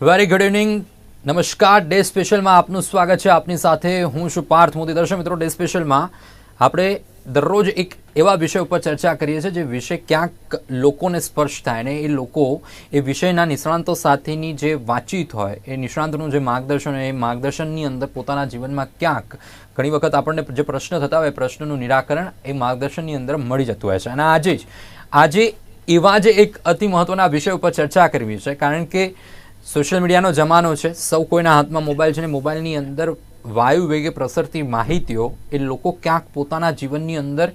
Very good evening. નમસ્કાર. Day સ્પેશિયલમાં આપનું સ્વાગત છે. આપની સાથે હું છું પાર્થ મોદી. દર્શક મિત્રો, ડે સ્પેશિયલમાં આપણે દરરોજ એક એવા વિષય ઉપર ચર્ચા કરીએ છીએ જે વિષય ક્યાંક લોકોને સ્પર્શ થાય અને એ લોકો એ વિષયના નિષ્ણાંતો સાથેની જે વાતચીત હોય એ નિષ્ણાંતનું જે માર્ગદર્શન હોય એ માર્ગદર્શનની અંદર પોતાના જીવનમાં ક્યાંક ઘણી વખત આપણને જે પ્રશ્ન થતા હોય એ પ્રશ્નનું નિરાકરણ એ માર્ગદર્શનની અંદર મળી જતું હોય છે. અને આજે એવા જ એક અતિ મહત્વના વિષય ઉપર ચર્ચા કરવી છે, કારણ કે સોશિયલ મીડિયાનો જમાનો છે. સૌ કોઈના હાથમાં મોબાઈલ છે અને મોબાઈલની અંદર વાયુ વેગે પ્રસરતી માહિતીઓ એ લોકો ક્યાંક પોતાના જીવનની અંદર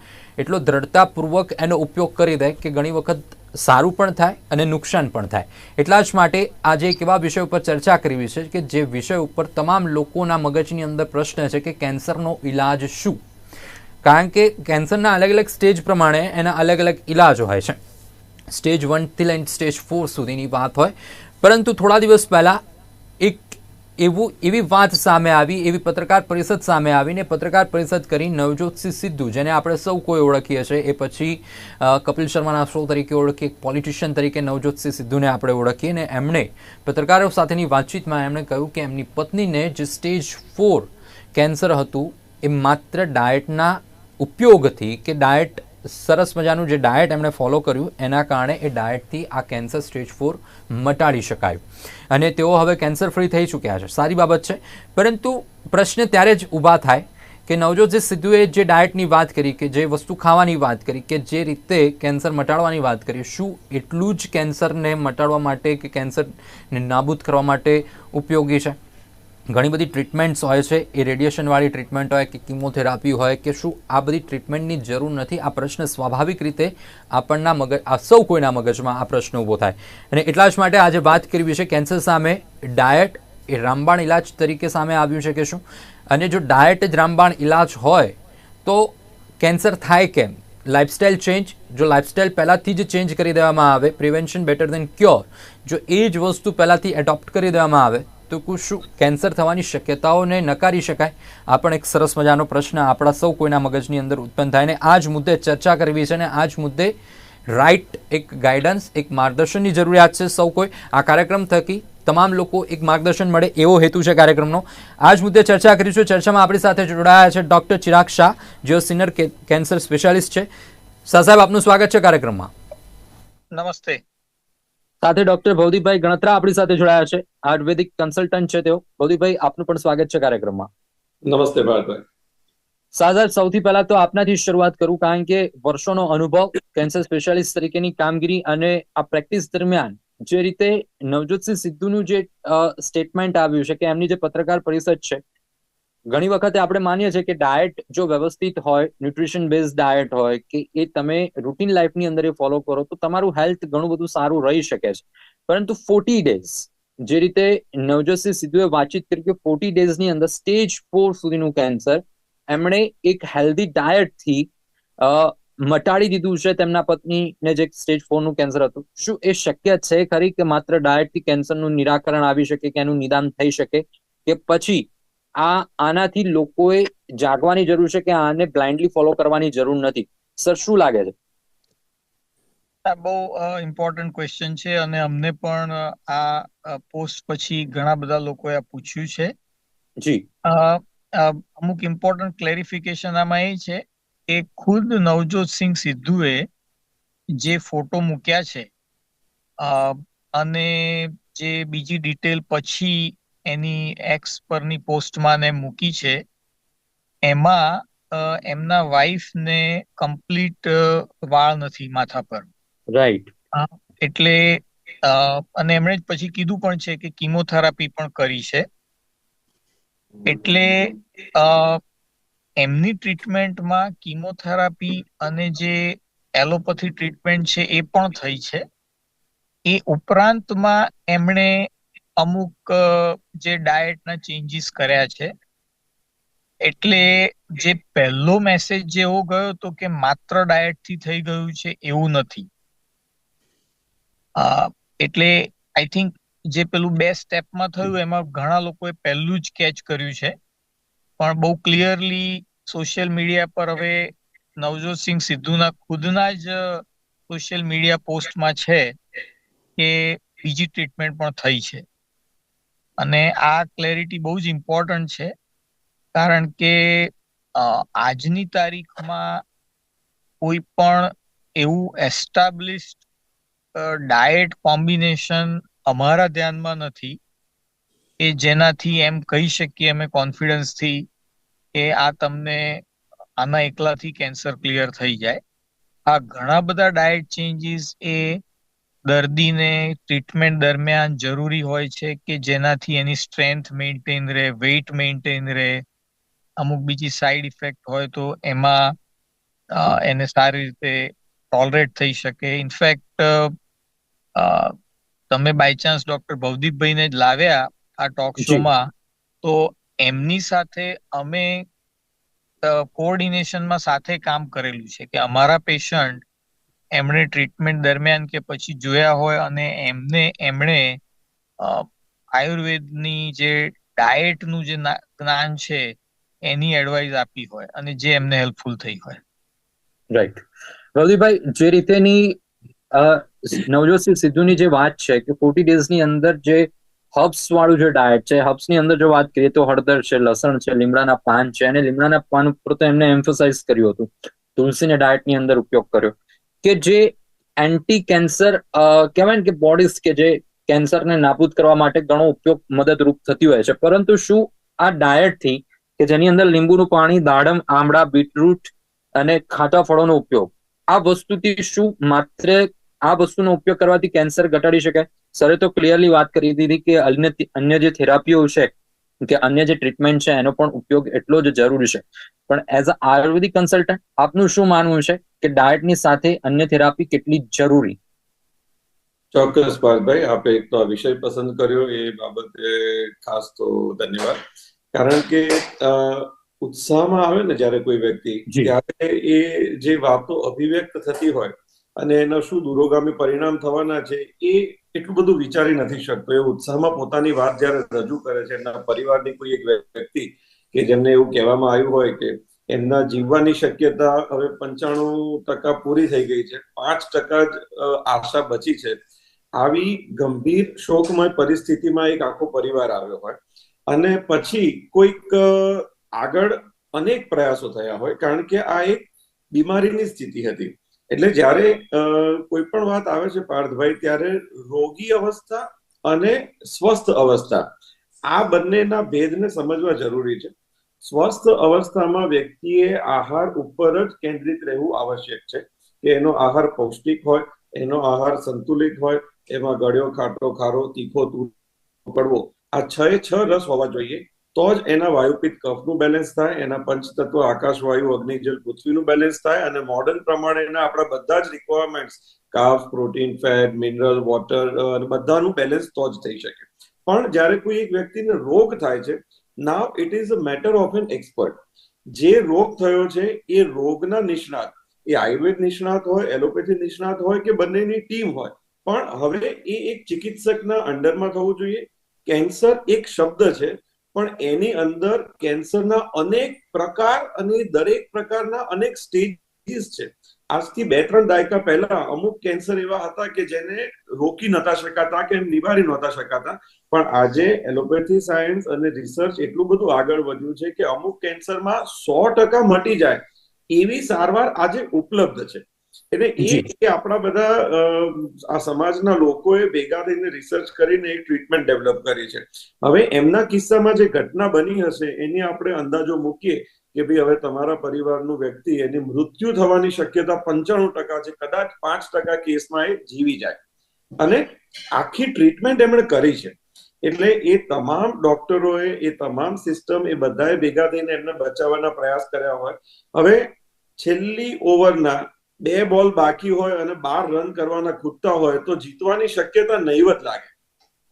એટલો દ્રઢતાપૂર્વક એનો ઉપયોગ કરી દે કે ઘણી વખત સારું પણ થાય અને નુકસાન પણ થાય. એટલા જ માટે આજે એક એવા વિષય ઉપર ચર્ચા કરવી છે કે જે વિષય ઉપર તમામ લોકોના મગજની અંદર પ્રશ્ન છે કે કેન્સરનો ઈલાજ શું. કારણ કે કેન્સરના અલગ અલગ સ્ટેજ પ્રમાણે એના અલગ અલગ ઈલાજ હોય છે. સ્ટેજ 1થી લઈને સ્ટેજ 4 સુધીની વાત હોય. પરંતુ થોડા દિવસ પહેલાં એવી વાત સામે આવી, એવી પત્રકાર પરિષદ સામે આવીને પત્રકાર પરિષદ કરી નવજોતસિંહ સિદ્ધુ, જેને આપણે સૌ કોઈ ઓળખીએ છીએ, એ પછી કપિલ શર્માના શો તરીકે ઓળખીએ, પોલિટિશિયન તરીકે નવજોતસિંહ સિદ્ધુને આપણે ઓળખીએ, અને એમણે પત્રકારો સાથેની વાતચીતમાં એમણે કહ્યું કે એમની પત્નીને જે સ્ટેજ 4 કેન્સર હતું એ માત્ર ડાયટના ઉપયોગથી કે ડાયટ સરસ મજાનું જે ડાયટ એમણે ફોલો કર્યું એના કારણે એ ડાયટથી આ કેન્સર સ્ટેજ 4 મટાડી શકાયું અને તેઓ હવે કેન્સર ફ્રી થઈ ચૂક્યા છે. સારી બાબત છે. પરંતુ પ્રશ્ન ત્યારે જ ઊભા થાય કે નવજોતસિંહ સિદ્ધુએ જે ડાયટની વાત કરી, કે જે વસ્તુ ખાવાની વાત કરી, કે જે રીતે કેન્સર મટાડવાની વાત કરી, શું એટલું જ કેન્સરને મટાડવા માટે કે કેન્સરને નાબૂદ કરવા માટે ઉપયોગી છે? ઘણી બધી ટ્રીટમેન્ટ્સ હોય છે, એ રેડિયેશનવાળી ટ્રીટમેન્ટ હોય કે કિમોથેરાપી હોય, કે શું આ બધી ટ્રીટમેન્ટની જરૂર નથી? આ પ્રશ્ન સ્વાભાવિક રીતે સૌ કોઈના મગજમાં આ પ્રશ્ન ઊભો થાય. અને એટલા જ માટે આજે વાત કરવી છે કેન્સર સામે ડાયટ એ રામબાણ ઇલાજ તરીકે સામે આવ્યું છે કે શું? અને જો ડાયટ જ રામબાણ ઇલાજ હોય તો કેન્સર થાય કેમ? લાઇફસ્ટાઇલ ચેન્જ, જો લાઇફસ્ટાઇલ પહેલાંથી જ ચેન્જ કરી દેવામાં આવે, પ્રિવેન્શન બેટર દેન ક્યોર, જો એ જ વસ્તુ પહેલાંથી એડોપ્ટ કરી દેવામાં આવે તો શું કેન્સર થવાની શક્યતાઓને નકારી શકાય? આ પણ એક સરસ મજાનો પ્રશ્ન આપણા સૌ કોઈના મગજની અંદર ઉત્પન્ન થાય. અને આ જ મુદ્દે ચર્ચા કરવી છે અને આ જ મુદ્દે રાઇટ એક ગાઈડન્સ, એક માર્ગદર્શનની જરૂરિયાત છે. સૌ કોઈ આ કાર્યક્રમ થકી તમામ લોકો એક માર્ગદર્શન મળે એવો હેતુ છે કાર્યક્રમનો. આ જ મુદ્દે ચર્ચા કરીશું. ચર્ચામાં આપણી સાથે જોડાયા છે ડૉક્ટર ચિરાગ શાહ, જેઓ સિનિયર કેન્સર સ્પેશિયાલિસ્ટ છે. શાહ સાહેબ, આપનું સ્વાગત છે કાર્યક્રમમાં. નમસ્તે. સાથે ડોક્ટર ભવદીપભાઈ ગણત્રા આપણી સાથે જોડાયા છે, આયુર્વેદિક કન્સલ્ટન્ટ છે તેઓ. ભવદીપભાઈ, આપનું પણ સ્વાગત છે કાર્યક્રમમાં. નમસ્તે ભારતભાઈ. શાહ સાહેબ, સૌથી પહેલા તો આપનાથી શરૂઆત કરું, કારણ કે વર્ષોનો અનુભવ, કેન્સર સ્પેશિયાલિસ્ટ તરીકેની કામગીરી અને આ પ્રેક્ટિસ દરમિયાન જે રીતે નવજોતસિંહ સિદ્ધુનું જે સ્ટેટમેન્ટ આવ્યું છે કે એમની જે પત્રકાર પરિષદ છે, ઘણી વખતે આપણે માનીએ છીએ કે ડાયટ જો વ્યવસ્થિત હોય, ન્યુટ્રિશન બેઝ ડાયટ હોય, કે એ તમે રૂટીન લાઈફની અંદર એ ફોલો કરો તો તમારું હેલ્થ ઘણું બધું સારું રહી શકે છે. પરંતુ 40 ડેઝ, જે રીતે નવજોતસિંહ સિદ્ધુએ વાતચીત કરી કે 40 ડેઝની અંદર સ્ટેજ 4 સુધીનું કેન્સર એમણે એક હેલ્ધી ડાયટથી મટાડી દીધું છે તેમના પત્નીને જે સ્ટેજ 4 નું કેન્સર હતું. શું એ શક્ય છે ખરી કે માત્ર ડાયટથી કેન્સરનું નિરાકરણ આવી શકે, કે એનું નિદાન થઈ શકે, કે પછી આનાથી લોકોએ જાગવાની જરૂર છે કે આને બ્લાઇન્ડલી ફોલો કરવાની જરૂર નથી? સર, શું લાગે છે? બહુ ઇમ્પોર્ટન્ટ ક્વેશ્ચન છે અને અમને પણ આ પોસ્ટ પછી ઘણા બધા લોકોએ પૂછ્યું છે. જી. અમુક ઇમ્પોર્ટન્ટ ક્લેરિફિકેશન આમાં એ છે કે ખુદ નવજોતસિંહ સિદ્ધુએ જે ફોટો મૂક્યા છે અને જે બીજી ડિટેલ પછી એની એક્સ પરની પોસ્ટમાં ને મૂકી છે, એમાં એમના વાઈફને કમ્પ્લીટ વાળ નથી માથા પર. રાઈટ. એટલે અને એમણે જ પછી કીધું પણ છે કે કિમોથેરાપી પણ કરી છે. એટલે એમની ટ્રીટમેન્ટમાં કિમોથેરાપી અને જે એલોપેથી ટ્રીટમેન્ટ છે એ પણ થઈ છે. એ ઉપરાંતમાં એમણે અમુક જે ડાયટના ચેન્જીસ કર્યા છે. એટલે જે પહેલો મેસેજ જેવો ગયો હતો કે માત્ર ડાયટથી થઈ ગયું છે, એવું નથી. એટલે આઈ થિંક જે પેલું 2 સ્ટેપમાં થયું એમાં ઘણા લોકોએ પહેલું જ કેચ કર્યું છે, પણ બહુ ક્લિયરલી સોશિયલ મીડિયા પર હવે નવજોતસિંહ સિદ્ધુના ખુદના જ સોશિયલ મીડિયા પોસ્ટમાં છે કે બીજી ટ્રીટમેન્ટ પણ થઈ છે. અને આ ક્લેરિટી બહુ જ ઇમ્પોર્ટન્ટ છે, કારણ કે આજની તારીખમાં કોઈ પણ એવું એસ્ટાબ્લિશ્ડ ડાયટ કોમ્બિનેશન અમારા ધ્યાનમાં નથી કે જેનાથી એમ કહી શકીએ અમે કોન્ફિડન્સથી કે આ તમને આના એકલાથી કેન્સર ક્લિયર થઈ જાય. આ ઘણા બધા ડાયટ ચેન્જીસ એ દર્દીને ટ્રીટમેન્ટ દરમિયાન જરૂરી હોય છે કે જેનાથી એની સ્ટ્રેન્થ મેન્ટેન રહે, વેઇટ મેન્ટેન રહે. અમુક બીજી સાઈડ ઇફેક્ટ હોય તો એમાં એને સારી રીતે ટોલરેટ થઈ શકે. ઇનફેક્ટ તમે બાય ચાન્સ ડોક્ટર ભવદીપભાઈને જ લાવ્યા આ ટોક જી શોમાં, તો એમની સાથે અમે કોઓર્ડિનેશનમાં સાથે કામ કરેલું છે કે અમારા પેશન્ટ એમણે ટ્રીટમેન્ટ દરમિયાન કે પછી જોયા હોય અને એમણે આયુર્વેદની જે ડાયટનું જે જ્ઞાન છે એની એડવાઇસ આપી હોય અને જે એમને હેલ્પફુલ થઈ હોય. રાઈટ. ભવદીપભાઈ, જે રીતેની નવજોતસિંહ સિદ્ધુની જે વાત છે કે 40 ડેઝની અંદર જે હર્બ્સ વાળું જે ડાયટ છે, હર્બ્સની અંદર જો વાત કરીએ તો હળદર છે, લસણ છે, લીમડાના પાન છે, અને લીમડાના પાન ઉપર તો એમને એમ્ફસાઇઝ કર્યું હતું, તુલસીને ડાયટની અંદર ઉપયોગ કર્યો કે જે એન્ટી કેન્સર કહેવાય ને કે બોડીઝ કે જે કેન્સરને નાબૂદ કરવા માટે ઘણો ઉપયોગ મદદરૂપ થતી હોય છે. પરંતુ શું આ ડાયટથી કે જેની અંદર લીંબુનું પાણી, દાડમ, આમળા, બીટરૂટ અને ખાટા ફળોનો ઉપયોગ, આ વસ્તુથી શું માત્ર આ વસ્તુનો ઉપયોગ કરવાથી કેન્સર ઘટાડી શકાય? સરે તો ક્લિયરલી વાત કરી દીધી કે અન્ય જે થેરાપીઓ છે કે અન્ય જે ટ્રીટમેન્ટ છે એનો પણ ઉપયોગ એટલો જ જરૂરી છે. પણ એઝ અ આયુર્વેદિક કન્સલ્ટન્ટ આપનું શું માનવું છે કે ડાયટની સાથે અન્ય થેરાપી કેટલી જરૂરી? ચોક્કસ પાર્થભાઈ, આપે એક તો આ વિષય પસંદ કર્યો એ બાબતે ખાસ તો ધન્યવાદ. કારણ કે ઉત્સાહમાં આવે ને જ્યારે કોઈ વ્યક્તિ, ત્યારે એ જે વાતો અભિવ્યક્ત થતી હોય અને એના શું દૂરોગામી પરિણામ થવાના છે એ એટલું બધું વિચારી નથી શકતો. એ ઉત્સાહમાં પોતાની વાત જ્યારે રજૂ કરે છે, એના પરિવારની કોઈ એક વ્યક્તિ કે જેમને એવું કહેવામાં આવ્યું હોય કે એમના જીવવાની શક્યતા હવે 95% પૂરી થઈ ગઈ છે, 5% જ આશા બચી છે, આવી ગંભીર શોકમય પરિસ્થિતિમાં એક આખો પરિવાર આવ્યો હોય અને પછી કોઈક આગળ અનેક પ્રયાસો થયા હોય, કારણ કે આ એક બીમારીની સ્થિતિ હતી. એટલે જ્યારે કોઈ પણ વાત આવે છે પાર્થભાઈ, ત્યારે રોગી અવસ્થા અને સ્વસ્થ અવસ્થા, આ બંનેના ભેદને સમજવા જરૂરી છે. સ્વસ્થ અવસ્થામાં વ્યક્તિએ આહાર ઉપર જ કેન્દ્રિત રહેવું આવશ્યક છે કે એનો આહાર પૌષ્ટિક હોય, એનો આહાર સંતુલિત હોય, એમાં ગળ્યો, ખાટો, ખારો, તીખો, કડવો, આ 6 રસ હોવા જોઈએ. તો જ એના વાયુપિત્ત કફનું બેલેન્સ થાય, એના પંચતત્વ આકાશ, વાયુ, અગ્નિ, જલ, પૃથ્વીનું બેલેન્સ થાય અને મોડર્ન પ્રમાણેના આપણા બધા જ requirements, carbs, protein, fat, mineral, water અને બધાનું બેલેન્સ તો જ થઈ શકે. પણ જ્યારે કોઈ એક વ્યક્તિને રોગ થાય છે, now it is a matter of an expert. જે રોગ થયો છે એ રોગના નિષ્ણાત, એ આયુર્વેદ નિષ્ણાત હોય, એલોપેથી નિષ્ણાત હોય કે બંનેની ટીમ હોય, પણ હવે એ એક ચિકિત્સકના અંડરમાં થવું જોઈએ. કેન્સર એક શબ્દ છે, પણ એની અંદર કેન્સરના અનેક પ્રકાર અને દરેક પ્રકારના અનેક સ્ટેજીસ છે. આજથી 2-3 દાયકા પહેલા અમુક કેન્સર એવા હતા કે જેને રોકી નતા શકાતા કે નિવારી નહોતા શકાતા, પણ આજે એલોપેથી સાયન્સ અને રિસર્ચ એટલું બધું આગળ વધ્યું છે કે અમુક કેન્સરમાં 100% મટી જાય એવી સારવાર આજે ઉપલબ્ધ છે. એટલે એ આપણા બધા આ સમાજના લોકોએ ભેગા થઈને રિસર્ચ કરીને એક ટ્રીટમેન્ટ ડેવલપ કરી છે. હવે એમના કિસ્સામાં જે ઘટના બની હશે એની આપણે અંદાજો મૂકીએ કે ભાઈ હવે તમારા પરિવારનું વ્યક્તિ, એની મૃત્યુ થવાની શક્યતા 95% છે, કદાચ 5% કેસમાં એ જીવી જાય. અને આખી ટ્રીટમેન્ટ એમણે કરી છે. એટલે એ તમામ ડોક્ટરોએ, એ તમામ સિસ્ટમ, એ બધાએ ભેગા થઈને એમને બચાવવાના પ્રયાસ કર્યા હોય. હવે છેલ્લી ઓવરના 2 બોલ બાકી હોય અને 12 રન કરવાના ખૂટતા હોય તો જીતવાની શક્યતા નહીવત લાગે.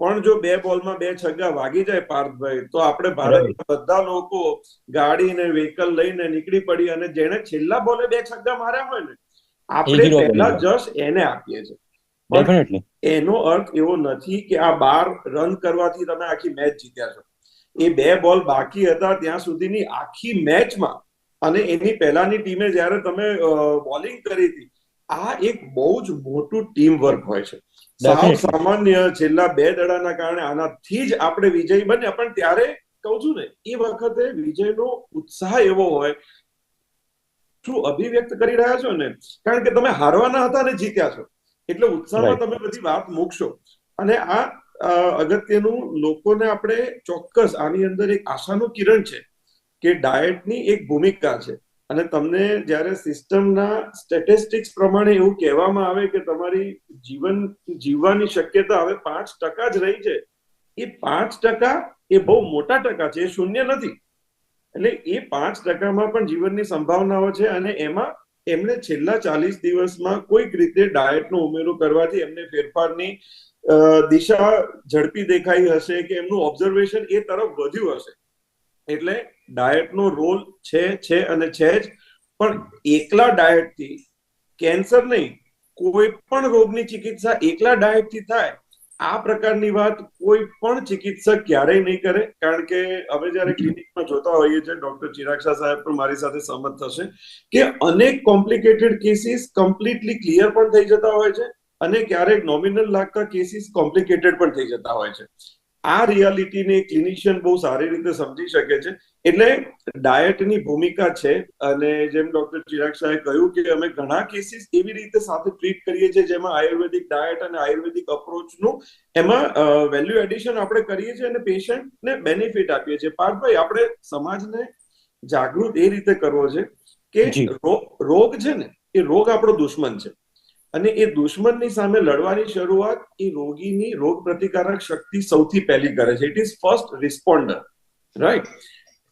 પણ જો 2 બોલમાં 2 છગ્ગા વાગી જાય પાર્થભાઈ, તો આપણે ભારતના બધા લોકો ગાડી ને વ્હીકલ લઈને નીકળી પડી અને જેને છેલ્લા બોલે 2 છગ્ગા માર્યા હોય ને, આપણે પહેલા જશ એને આપીએ છીએ. પણ એનો અર્થ એવો નથી કે આ 12 રન કરવાથી તમે આખી મેચ જીત્યા છો. એ 2 બોલ બાકી હતા ત્યાં સુધીની આખી મેચમાં, અને એની પહેલાની ટીમે જ્યારે તમે બોલિંગ કરી હતી આ એક બહુ જ મોટું ટીમ વર્ક હોય છે. સાવ સામાન્ય છેલ્લા 2 દડાના કારણે આનાથી જ આપણે વિજય બન્યા, પણ ત્યારે કહું છું ને, એ વખતે વિજયનો ઉત્સાહ એવો હોય, શું અભિવ્યક્ત કરી રહ્યા છો ને, કારણ કે તમે હારવાના હતા ને જીત્યા છો, એટલે ઉત્સાહમાં તમે બધી વાત મૂકશો. અને આ અગત્યનું લોકોને આપણે ચોક્કસ આની અંદર એક આશાનું કિરણ છે કે ડાયટની એક ભૂમિકા છે. અને તમને જ્યારે સિસ્ટમના સ્ટેટિસ્ટિક્સ પ્રમાણે એવું કહેવામાં આવે કે તમારી જીવન જીવવાની શક્યતા હવે 5% જ રહી છે, એ 5% એ બહુ મોટા ટકા છે, એ શૂન્ય નથી. એટલે એ 5%માં પણ જીવનની સંભાવનાઓ છે. અને એમાં એમને છેલ્લા 40 દિવસમાં કોઈક રીતે ડાયટનો ઉમેરો કરવાથી એમને ફેરફારની દિશા ઝડપી દેખાઈ હશે કે એમનું ઓબ્ઝર્વેશન એ તરફ વધ્યું હશે. એટલે ડાયટનો રોલ છે અને છે જ. પણ એકલા ડાયટથી કેન્સર નહીં, કોઈ પણ રોગની ચિકિત્સા એકલા ડાયટથી થાય, આ પ્રકારની વાત કોઈ પણ ચિકિત્સક ક્યારેય નહીં કરે. કારણ કે હવે જ્યારે ક્લિનિકમાં જોતા હોઈએ છીએ, ડોક્ટર ચિરાગ શાહ સાહેબ પણ મારી સાથે સહમત થશે કે અનેક કોમ્પ્લિકેટેડ કેસીસ કમ્પ્લીટલી ક્લિયર પણ થઈ જતા હોય છે, અને ક્યારેક નોમિનલ લાગતા કેસીસ કોમ્પ્લિકેટેડ પણ થઈ જતા હોય છે. આ રિયાલિટીને ક્લિનિશિયન બહુ સારી રીતે સમજી શકે છે. એટલે ડાયટની ભૂમિકા છે. અને જેમ ડોક્ટર ચિરાગ શાહે કહ્યું કે અમે ઘણા કેસીસ એવી રીતે સાથે ટ્રીટ કરીએ છીએ જેમાં આયુર્વેદિક ડાયટ અને આયુર્વેદિક અપ્રોચનું એમાં વેલ્યુ એડિશન આપણે કરીએ છીએ અને પેશન્ટને બેનિફિટ આપીએ છીએ. પાર્થભાઈ, આપણે સમાજને જાગૃત એ રીતે કરવો છે કે રોગ છે ને, એ રોગ આપણો દુશ્મન છે, અને એ દુશ્મનની સામે લડવાની શરૂઆત એ રોગીની રોગ પ્રતિકારક શક્તિ સૌથી પહેલી કરે છે. It is first responder, right?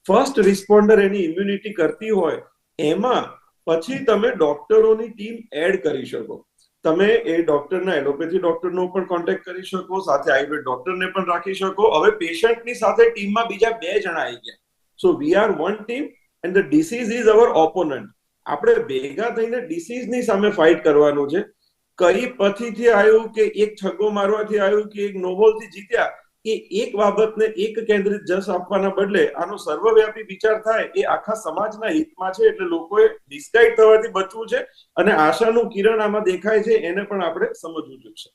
First responder any immunity કરતી હોય, એમાં પછી તમે ડોક્ટરોની ટીમ એડ કરી શકો. તમે એ ડોક્ટરના એલોપેથી ડોક્ટરનો પણ કોન્ટેક્ટ કરી શકો, સાથે આયુર્વેદ ડોક્ટરને પણ રાખી શકો. હવે પેશન્ટની સાથે ટીમમાં બીજા 2 જણા આવી ગયા. So we are one team and the disease is our opponent. આપણે ભેગા થઈને ડિસીઝની સામે ફાઇટ કરવાનું છે. કઈ પથીથી આવ્યું કે એક છગ્ગો મારવાથી આવ્યું કે એક નોબોલથી જીત્યા, એ એક બાબતને એક કેન્દ્રિત જશ આપવાના બદલે આનો સર્વવ્યાપી વિચાર થાય, એ આખા સમાજના હિતમાં છે. એટલે લોકોએ ડિસ્ગાઇડ થવાથી બચવું છે, અને આશાનું કિરણ આમાં દેખાય છે, એને પણ આપણે સમજવું જોઈએ.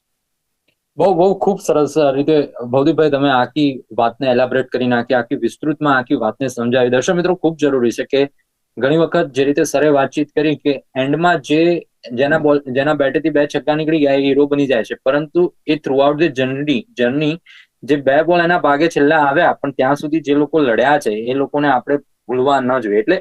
બહુ ખૂબ સરસ રીતે ભવદીપભાઈ તમે આખી વાતને એલાબરેટ કરી નાખી, આખી વિસ્તૃતમાં આખી વાતને સમજાવી. દર્શક મિત્રો, ખૂબ જરૂરી છે કે ઘણી વખત જે રીતે સરે વાતચીત કરી કે એન્ડમાં જેના બેટેથી 2 છક્કા નીકળી ગયા એ હીરો બની જાય છે, પરંતુ એ થ્રુઆઉટ ધ જર્ની જે 2 બોલ એના ભાગે છેલ્લા આવ્યા, પણ ત્યાં સુધી જે લોકો લડ્યા છે એ લોકોને આપણે ભૂલવા ન જોઈએ. એટલે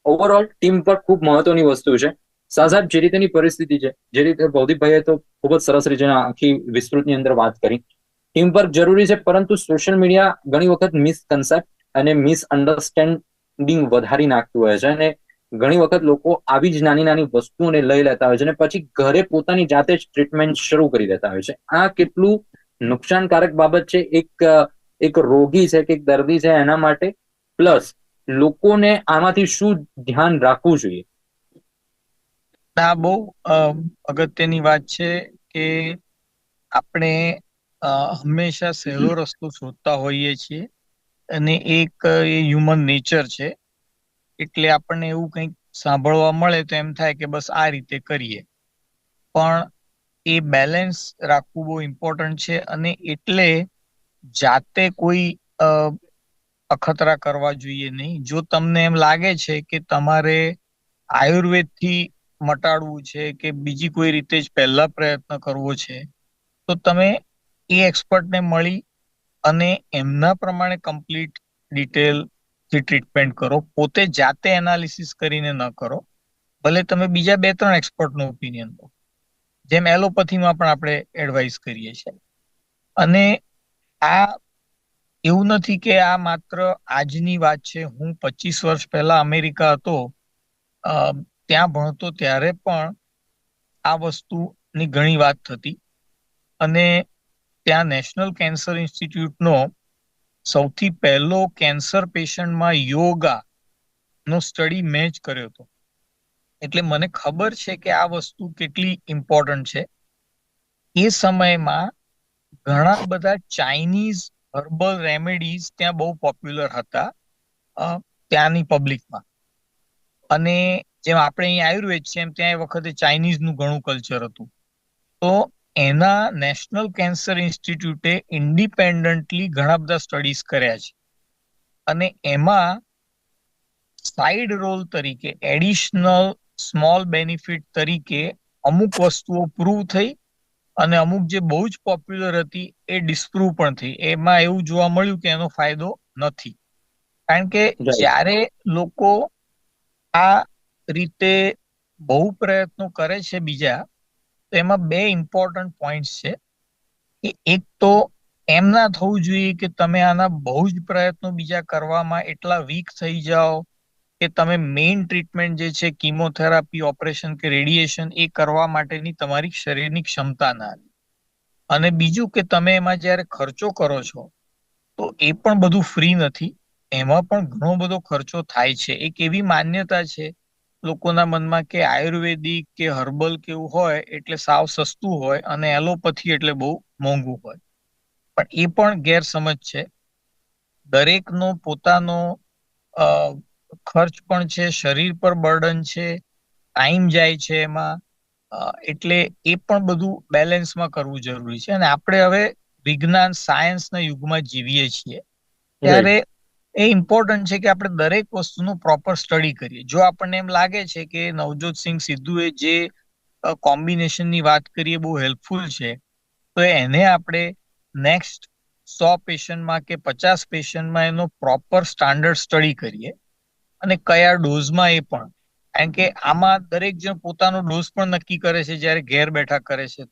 ઓવરઓલ ટીમ પર ખૂબ મહત્વની વસ્તુ છે. શાહ સાહેબ, જે રીતેની પરિસ્થિતિ છે, જે રીતે ભવદીપભાઈએ તો ખૂબ જ સરસ રીતે આખી વિસ્તૃતની અંદર વાત કરી. ટીમ વર્ક જરૂરી છે, પરંતુ સોશિયલ મીડિયા ઘણી વખત મિસકન્સેપ્ટ અને મિસઅન્ડરસ્ટેન્ડિંગ વધારી નાખતું હોય છે. અને ઘણી વખત લોકો આવી જ નાની નાની વસ્તુઓને લઈ લેતા હોય છે અને પછી ઘરે પોતાની જાતે જ ટ્રીટમેન્ટ શરૂ કરી દેતા હોય છે. આ કેટલું નુકસાનકારક બાબત છે એક રોગી છે કે એક દર્દી છે એના માટે, પ્લસ લોકોને આમાંથી શું ધ્યાન રાખવું જોઈએ? આ બહુ અગત્યની વાત છે કે આપણે હંમેશા સહેલો રસ્તો શોધતા હોઈએ છીએ, અને એક એ હ્યુમન નેચર છે. એટલે આપણને એવું કંઈક સાંભળવા મળે તો એમ થાય કે બસ આ રીતે કરીએ. પણ એ બેલેન્સ રાખવું બહુ ઇમ્પોર્ટન્ટ છે. અને એટલે જાતે કોઈ અખતરા કરવા જોઈએ નહીં. જો તમને એમ લાગે છે કે તમારે આયુર્વેદથી મટાડવું છે કે બીજી કોઈ રીતે જ પહેલા પ્રયત્ન કરવો છે, તો તમે એ એક્સપર્ટને મળી અને એમના પ્રમાણે કમ્પ્લીટ ડિટેલથી ટ્રીટમેન્ટ કરો. પોતે જાતે એનાલિસિસ કરીને ન કરો. ભલે તમે બીજા 2-3 એક્સપર્ટનો ઓપિનિયન લો, જેમ એલોપેથીમાં પણ આપણે એડવાઇસ કરીએ છીએ. અને આ એવું નથી કે આ માત્ર આજની વાત છે. હું 25 વર્ષ પહેલા અમેરિકા હતો, ત્યાં ભણતો ત્યારે પણ આ વસ્તુની ઘણી વાત થતી. અને ત્યાં નેશનલ કેન્સર ઇન્સ્ટિટ્યૂટનો સૌથી પહેલો કેન્સર પેશન્ટમાં યોગાનો સ્ટડી મેં જ કર્યો હતો. એટલે મને ખબર છે કે આ વસ્તુ કેટલી ઇમ્પોર્ટન્ટ છે. એ સમયમાં ઘણા બધા ચાઇનીઝ હર્બલ રેમેડીઝ ત્યાં બહુ પોપ્યુલર હતા ત્યાંની પબ્લિકમાં. અને જેમ આપણે અહીં આયુર્વેદ છે એમ ત્યાં એ વખતે ચાઇનીઝનું ઘણું કલ્ચર હતું. તો એના નેશનલ કેન્સર ઇન્સ્ટિટ્યૂટે ઇન્ડિપેન્ડન્ટલી ઘણા બધા સ્ટડીઝ કર્યા છે અને એમાં સાઇડ રોલ તરીકે એડિશનલ સ્મોલ બેનિફિટ તરીકે અમુક વસ્તુઓ પ્રૂવ થઈ અને અમુક જે બહુ જ પોપ્યુલર હતી એ ડિસ્પ્રૂવ પણ થઈ. એમાં એવું જોવા મળ્યું કે એનો ફાયદો નથી. કારણ કે જ્યારે લોકો આ રીતે બહુ પ્રયત્નો કરે છે બીજા, તો એમાં બે ઇમ્પોર્ટન્ટ પોઈન્ટ્સ છે કે એક તો એમ ના થવું જોઈએ કે તમે આના બહુ જ પ્રયત્નો બીજા કરવામાં એટલા વીક થઈ જાઓ કે તમે મેઇન ટ્રીટમેન્ટ જે છે કિમોથેરાપી, ઓપરેશન કે રેડિયેશન એ કરવા માટેની તમારી શરીરની ક્ષમતા ના રહે. અને બીજું કે તમે એમાં જ્યારે ખર્ચો કરો છો તો એ પણ બધું ફ્રી નથી, એમાં પણ ઘણો બધો ખર્ચો થાય છે. એક એવી માન્યતા છે લોકોના મનમાં કે આયુર્વેદિક કે હર્બલ કે એવું હોય એટલે સાવ સસ્તું હોય અને એલોપથી એટલે બહુ મોંઘું હોય, પણ એ પણ ગેરસમજ છે. દરેકનો પોતાનો ખર્ચ પણ છે, શરીર પર બર્ડન છે, ટાઈમ જાય છે એમાં, એટલે એ પણ બધું બેલેન્સમાં કરવું જરૂરી છે. અને આપણે હવે વિજ્ઞાન સાયન્સના યુગમાં જીવીએ છીએ ત્યારે એ ઇમ્પોર્ટન્ટ છે કે આપણે દરેક વસ્તુનું પ્રોપર સ્ટડી કરીએ. જો આપણને એમ લાગે છે કે નવજોતસિંહ સિદ્ધુએ જે કોમ્બિનેશનની વાત કરીએ બહુ હેલ્પફુલ છે, તો એને આપણે નેક્સ્ટ 100 પેશન્ટમાં કે 50 પેશન્ટમાં એનો પ્રોપર સ્ટાન્ડર્ડ સ્ટડી કરીએ અને કયા ડોઝમાં એ પણ. કારણ કે આમાં દરેક જણ પોતાનો ડોઝ પણ નક્કી કરે છે જ્યારે ઘેર બેઠા કરે છે.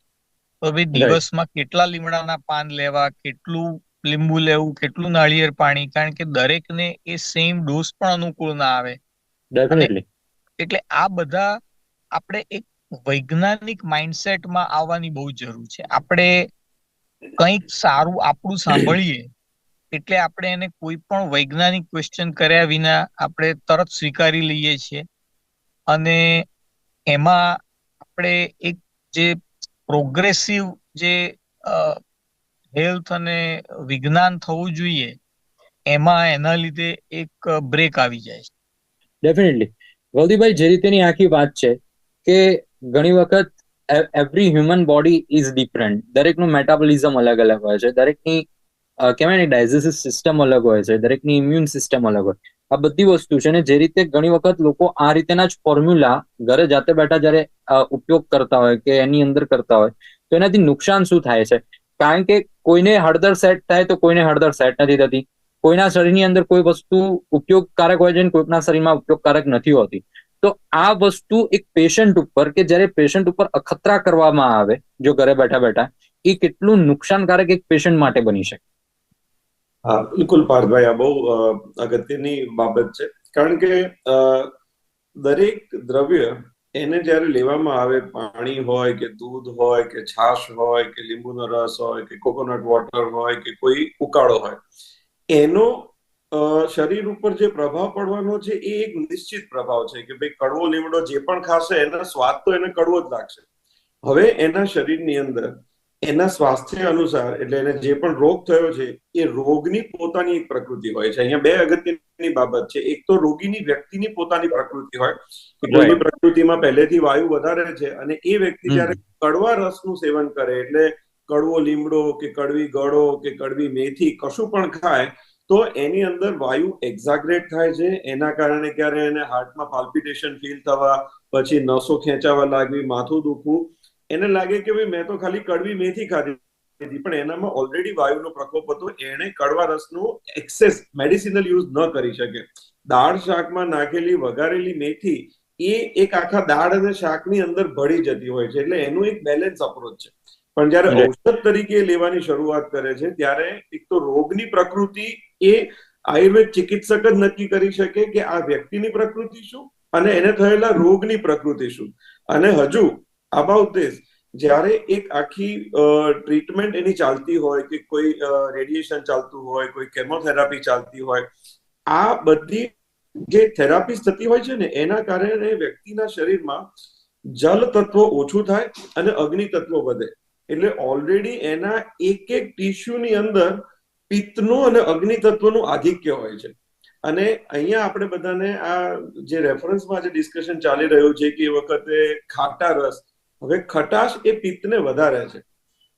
તો ભાઈ દિવસમાં કેટલા લીમડાના પાન લેવા, કેટલું લીંબુ લેવું, કેટલું નાળિયેર પાણી, કારણ કે દરેકને એ સેમ ડોઝ પણ અનુકૂળ ના આવે. એટલે આ બધા આપણે એક વૈજ્ઞાનિક માઇન્ડસેટમાં આવવાની બહુ જરૂર છે. આપણે કંઈક સારું આપણું સાંભળીએ એટલે આપણે એને કોઈ પણ વૈજ્ઞાનિક ક્વેશ્ચન કર્યા વિના આપણે તરત સ્વીકારી લઈએ છીએ અને એમાં આપણે એક જે પ્રોગ્રેસિવ જે હેલ્થ અને વિજ્ઞાન થવું જોઈએ એમાં એના લીધે એક બ્રેક આવી જાય છે. ડેફિનેટલી ગૌરીભાઈ, જે રીતેની આખી વાત છે કે ઘણી વખત every human body is different. દરેકનું મેટાબોલિઝમ અલગ અલગ હોય છે, દરેકની કહેવાય ને ડાયજેસ્ટિવ સિસ્ટમ અલગ હોય છે, દરેકની ઇમ્યુન સિસ્ટમ અલગ હોય. આ બધી વસ્તુ છે ને જે રીતે ઘણી વખત લોકો આ રીતેના જ ફોર્મ્યુલા ઘરે જાતે બેઠા જ્યારે ઉપયોગ કરતા હોય કે એની અંદર કરતા હોય તો એનાથી નુકસાન શું થાય છે? કારણ કે કોઈને હળદર સેટ થાય તો કોઈને હળદર સેટ નથી થતી. કોઈના શરીરની અંદર કોઈ વસ્તુ ઉપયોગકારક હોય છે, કોઈના શરીરમાં ઉપયોગકારક નથી હોતી. તો આ વસ્તુ એક પેશન્ટ ઉપર કે જ્યારે પેશન્ટ ઉપર અખતરા કરવામાં આવે જો ઘરે બેઠા બેઠા, એ કેટલું નુકસાનકારક એક પેશન્ટ માટે બની શકે. હા, બિલકુલ પાર્થભાઈ, આ બહુ અગત્યની બાબત છે. કારણ કે દરેક દ્રવ્ય એને જ્યારે લેવામાં આવે, પાણી હોય કે દૂધ હોય કે છાશ હોય કે લીંબુનો રસ હોય કે કોકોનટ વોટર હોય કે કોઈ ઉકાળો હોય, એનો શરીર ઉપર જે પ્રભાવ પડવાનો છે એ એક નિશ્ચિત પ્રભાવ છે કે ભાઈ કડવો લીમડો જે પણ ખાશે એના સ્વાદ તો એને કડવો જ લાગશે. હવે એના શરીરની અંદર એના સ્વાસ્થ્ય અનુસાર એટલે એને જે પણ રોગ થયો છે એ રોગની પોતાની એક પ્રકૃતિ હોય છે. અહીંયા બે અગત્યની બાબત છે. એક તો રોગીની વ્યક્તિની પોતાની પ્રકૃતિ હોય કે કોઈની પ્રકૃતિમાં પહેલેથી વાયુ વધારે છે અને એ વ્યક્તિ જયારે કડવા રસનું સેવન કરે એટલે કડવો લીમડો કે કડવી ગળો કે કડવી મેથી કશું પણ ખાય તો એની અંદર વાયુ એક્ઝાગ્રેટ થાય છે. એના કારણે ક્યારે એને હાર્ટમાં પાલ્પિટેશન ફીલ થવા, પછી નસો ખેંચાવા લાગવી, માથું દુખવું. એને લાગે કે ભાઈ મેં તો ખાલી કડવી મેથી ખાધી, પણ એનામાં ઓલરેડી વાયુનો પ્રકોપ હતો. એને કડવા રસનો એક્સેસ મેડિસિનલ યુઝ ન કરી શકે. દાળ શાકમાં નાખેલી વઘારેલી મેથી એ એક આખા દાળ અને શાકની અંદર ભળી જતી હોય છે. એટલે એનું એક બેલેન્સ અપ્રોચ છે. પણ જયારે ઔષધ તરીકે લેવાની શરૂઆત કરે છે ત્યારે એક તો રોગની પ્રકૃતિ એ આયુર્વેદ ચિકિત્સક જ નક્કી કરી શકે કે આ વ્યક્તિની પ્રકૃતિ શું અને એને થયેલા રોગની પ્રકૃતિ શું. અને હજુ અબાઉટ ધીસ જ્યારે એક આખી ટ્રીટમેન્ટ એની ચાલતી હોય કે કોઈ રેડિયેશન ચાલતું હોય, કોઈ કેમોથેરાપી ચાલતી હોય, આ બધી જે થેરાપી થતી હોય છે ને એના કારણે વ્યક્તિના શરીરમાં જલ તત્વ ઓછું થાય અને અગ્નિ તત્વ વધે. એટલે ઓલરેડી એના એક એક ટીસ્યુની અંદર પિત્તનું અને અગ્નિ તત્વનું આધિક્ય હોય છે. અને અહીંયા આપણે બધાને આ જે રેફરન્સમાં જે ડિસ્કશન ચાલી રહ્યું છે કે એ વખતે ખાટા રસ, હવે ખટાશ એ પિત્તને વધારે છે.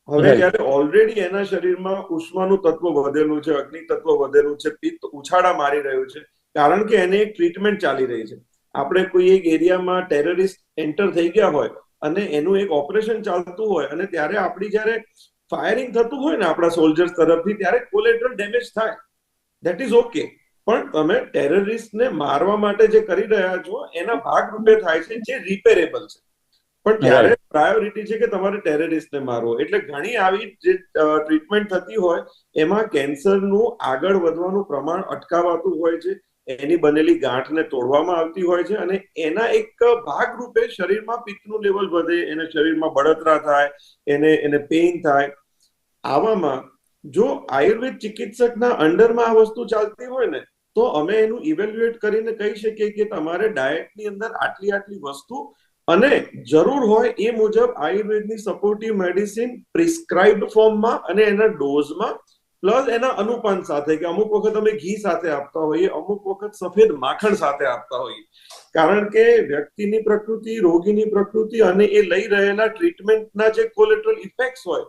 હવે જયારે ઓલરેડી એના શરીરમાં ઉષ્માનું તત્વ વધેલું છે, અગ્નિ તત્વ વધેલું છે, પિત્ત ઉછાળા મારી રહ્યું છે, કારણ કે એને એક ટ્રીટમેન્ટ ચાલી રહી છે. આપણે કોઈ એક એરિયામાં ટેરરિસ્ટ એન્ટર થઈ ગયા હોય અને એનું એક ઓપરેશન ચાલતું હોય અને ત્યારે આપણી જયારે ફાયરિંગ થતું હોય ને આપણા સોલ્જર્સ તરફથી, ત્યારે કોલેટરલ ડેમેજ થાય, ધેટ ઇઝ ઓકે. પણ તમે ટેરરિસ્ટને મારવા માટે જે કરી રહ્યા છો એના ભાગરૂપે થાય છે જે રિપેરેબલ છે. પણ ત્યારે પ્રાયોરિટી છે કે તમારે ટેરરિસ્ટને મારવો. એટલે ઘણી આવી જે ટ્રીટમેન્ટ થતી હોય એમાં કેન્સરનું આગળ વધવાનું પ્રમાણ અટકાવાતું હોય છે, એની બનેલી ગાંઠને તોડવામાં આવતી હોય છે અને એના એક ભાગરૂપે શરીરમાં પિત્તનું લેવલ વધે, એને શરીરમાં બળતરા થાય, એને પેઇન થાય. આવામાં જો આયુર્વેદ ચિકિત્સકના અંડરમાં આ વસ્તુ ચાલતી હોય ને તો અમે એનું ઇવેલ્યુએટ કરીને કહી શકીએ કે તમારે ડાયટની અંદર આટલી આટલી વસ્તુ અને જરૂર હોય એ મુજબ આયુર્વેદની સપોર્ટિવ મેડિસિન પ્રિસ્ક્રાઇબ્ડ ફોર્મમાં અને એના ડોઝમાં પ્લસ એના અનુપાન સાથે, કે અમુક વખત અમે ઘી સાથે આપતા હોઈએ, અમુક વખત સફેદ માખણ સાથે આપતા હોઈએ, કારણ કે વ્યક્તિની પ્રકૃતિ, રોગીની પ્રકૃતિ અને એ લઈ રહેલા ટ્રીટમેન્ટના જે કોલેટરલ ઇફેક્ટ્સ હોય,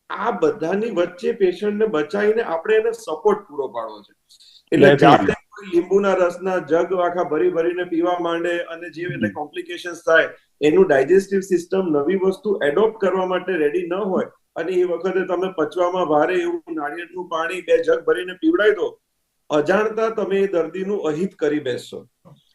આ બધાની વચ્ચે પેશન્ટને બચાવીને આપણે એને સપોર્ટ પૂરો પાડવો છે. એટલે જાતે કોઈ લીંબુના રસના જગ આખા ભરી ભરીને પીવા માંડે અને જે એને કોમ્પ્લિકેશન્સ થાય, એનું ડાયજેસ્ટિવ સિસ્ટમ નવી વસ્તુ એડોપ્ટ કરવા માટે રેડી ન હોય અને એ વખતે તમે પચવામાં ભારે એવું નાળિયેરનું પાણી 2 જગ ભરીને પીવડાવી દો, અજાણતા તમે એ દર્દીનું અહિત કરી બેસશો.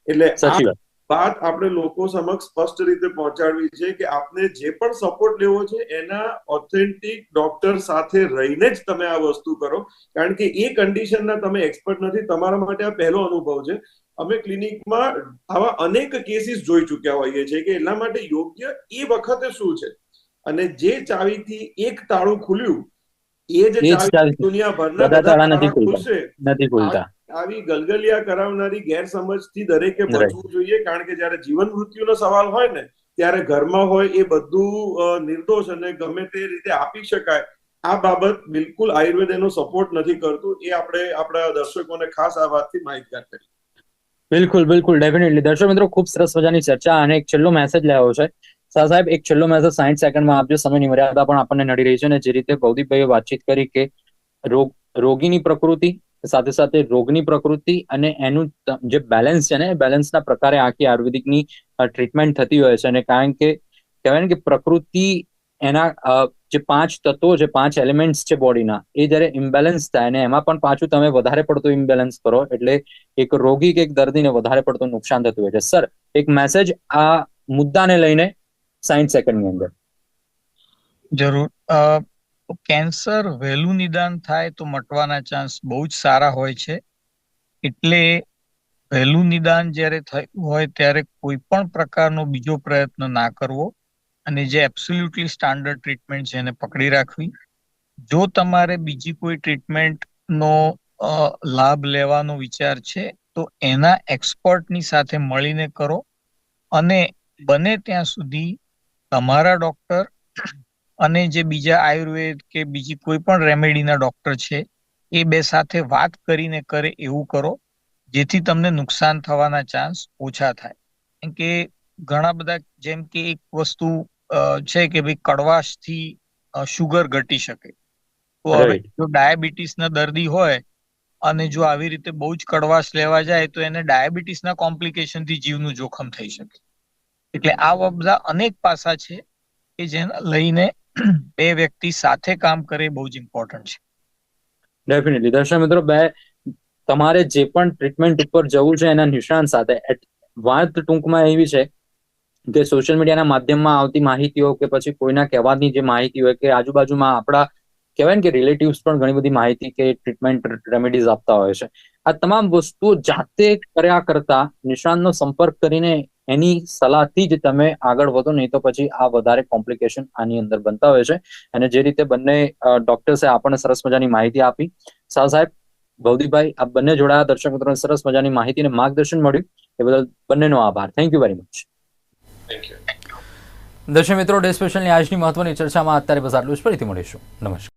એટલે આ વાત આપણે લોકો સમક્ષ સ્પષ્ટ રીતે પહોંચાડવી છે કે આપને જે પણ સપોર્ટ લેવો છે એના ઓથેન્ટિક ડોક્ટર સાથે રહીને જ તમે આ વસ્તુ કરો, કારણ કે એ કન્ડિશનના તમે એક્સપર્ટ નથી. તમારા માટે આ પહેલો અનુભવ છે. અમે ક્લિનિકમાં આવા અનેક કેસીસ જોઈ ચૂક્યા હોઈએ છીએ કે એટલા માટે યોગ્ય એ વખતે શું છે અને જે ચાવીથી એક તાળું ખુલ્યું એ જ ચાવી દુનિયાભરના બધા તાળા ખુલશે. આવી ગલગલિયા કરાવનારી ગેરસમજથી દરેકે બચવું જોઈએ, કારણ કે જયારે જીવન મૃત્યુનો સવાલ હોય ને ત્યારે ઘરમાં હોય એ બધું નિર્દોષ અને ગમે તે રીતે આપી શકાય. આ બાબત બિલકુલ આયુર્વેદ એનો સપોર્ટ નથી કરતું. એ આપણે આપણા દર્શકોને ખાસ આ વાતથી માહિતગાર કરી. બિલકુલ બિલકુલ, ડેફિનેટલી. દર્શક મિત્રો, ખૂબ સરસ મજાની ચર્ચા અને એક છેલ્લો મેસેજ લાવ્યો છે. સાહેબ, એક છેલ્લો મેસેજ 60 સેકન્ડમાં આપજો. સમયની મર્યાદા પણ આપણને નડી રહી છે અને જે રીતે ભવદીપભાઈએ વાતચીત કરી કે રોગીની પ્રકૃતિ સાથે સાથે રોગની પ્રકૃતિ અને એનું જે બેલેન્સ છે ને, એ બેલેન્સના પ્રકારે આખી આયુર્વેદિકની ટ્રીટમેન્ટ થતી હોય છે. અને કારણ કે કહેવાય ને કે પ્રકૃતિ એના જે 5 તત્વો છે, 5 એલિમેન્ટ્સ છે બોડીના, એ જયારે ઇમ્બેલેન્સ થાય અને એમાં પણ પાછું તમે વધારે પડતું ઇમ્બેલેન્સ કરો એટલે એક રોગી કે એક દર્દીને વધારે પડતું નુકસાન થતું હોય છે. સર, એક મેસેજ આ મુદ્દાને લઈને 60 સેકન્ડની અંદર. જરૂર. કેન્સર વહેલું નિદાન થાય તો મટવાના ચાન્સ બહુ જ સારા હોય છે. એટલે વહેલું નિદાન જ્યારે થયું હોય ત્યારે કોઈ પણ પ્રકારનો બીજો પ્રયત્ન ના કરવો અને જે એબ્સોલ્યુટલી સ્ટાન્ડર્ડ ટ્રીટમેન્ટ છે એને પકડી રાખવી. જો તમારે બીજી કોઈ ટ્રીટમેન્ટનો લાભ લેવાનો વિચાર છે તો એના એક્સપર્ટની સાથે મળીને કરો અને બને ત્યાં સુધી તમારા ડોક્ટર અને જે બીજા આયુર્વેદ કે બીજી કોઈ પણ રેમેડીના ડોક્ટર છે એ બે સાથે વાત કરીને કરે એવું કરો, જેથી તમને નુકસાન થવાના ચાન્સ ઓછા થાય. કેમ કે ઘણા બધા, જેમ કે એક વસ્તુ છે કે ભાઈ કડવાશથી શુગર ઘટી શકે, તો હવે જો ડાયાબિટીસના દર્દી હોય અને જો આવી રીતે બહુ જ કડવાશ લેવા જાય તો એને ડાયાબિટીસના કોમ્પ્લિકેશનથી જીવનું જોખમ થઈ શકે. એટલે આ બધા અનેક પાસા છે કે જેને લઈને બે વ્યક્તિ સાથે કામ કરે બહુ જ ઇમ્પોર્ટન્ટ છે. ડેફિનેટલી. દર્શક મિત્રો, તમારે જે પણ ટ્રીટમેન્ટ ઉપર જવું છે એના નિષ્ણાંત સાથે. વાત ટૂંકમાં એવી છે કે સોશિયલ મીડિયાના માધ્યમમાં આવતી માહિતીઓ કે પછી કોઈના કહેવાની જે માહિતી હોય કે આજુબાજુમાં આપણા કહેવાય ને કે રિલેટિવ્સ પણ ઘણી બધી માહિતી કે ટ્રીટમેન્ટ રેમેડીઝ આપતા હોય છે. આ તમામ વસ્તુઓ જાતે કર્યા કરતા નિષ્ણાંતનો સંપર્ક કરીને એની સલાહથી જ તમે આગળ વધો, નહીં તો પછી આ વધારે કોમ્પ્લિકેશન આની અંદર બનતા હોય છે. અને જે રીતે બંને ડોક્ટર્સે આપણને સરસ મજાની માહિતી આપી, સાહેબ ભવદીપભાઈ, આ બંને જોડાયા દર્શક મિત્રોને સરસ મજાની માહિતી અને માર્ગદર્શન મળ્યું, એ બદલ બંનેનો આભાર. Thank you very much. Thank you. દર્શક મિત્રો, ડે સ્પેશિયલની આજની મહત્વની ચર્ચામાં અત્યારે બસ આટલું જ. ફરીથી મળીશું. નમસ્કાર.